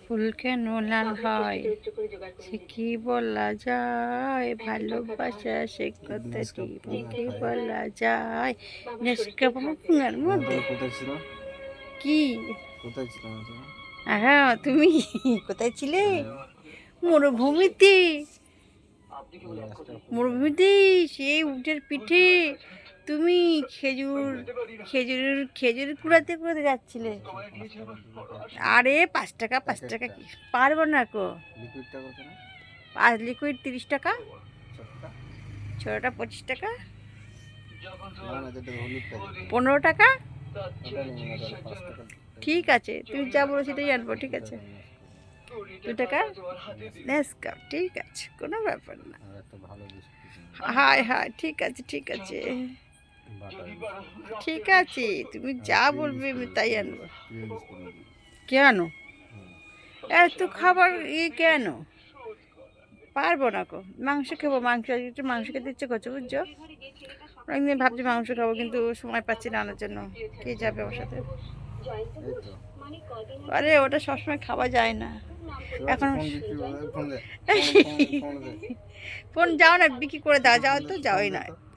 ফুল কেন লাল হয় সে কি বলা যায়, ভালোবাসা সে কথাটি মুখে বলা যায়। ফুঙার মধ্যে কি? হ্যাঁ, তুমি কোথায় ছিলে? মরুভূমিতে। মরুভূমিতে সেই উটের পিঠে তুমি খেজুর কুড়াতে কুড়াতে যাচ্ছিলে। আরে 5 টাকা 5 টাকা কি পারবো না কো। লিকুইড 30 টাকা, ছোটটা 25 টাকা, 15 টাকা। ঠিক আছে, তুমি যা বলো সেটাই আনবো। ঠিক আছে, 2 টাকা নেসকাপ। ঠিক আছে, কোনো ব্যাপার না। হায় হায়, ঠিক আছে ঠিক আছে ঠিক আছে, তুমি যা বলবে আমি তাই আনবো। কেন এত খাবার কেন? পারবো না কো। মাংস খাবো, মাংস একটু মাংস খেতে ইচ্ছে করছে বুঝছো। অনেকদিন ভাবছি মাংস খাবো, কিন্তু সময় পাচ্ছি না আনার জন্য। কে যাবে আমার সাথে? আরে ওটা সবসময় খাওয়া যায় না। এখন ফোন যাও না, বিক্রি করে দাও। যাও তো, যাওই না।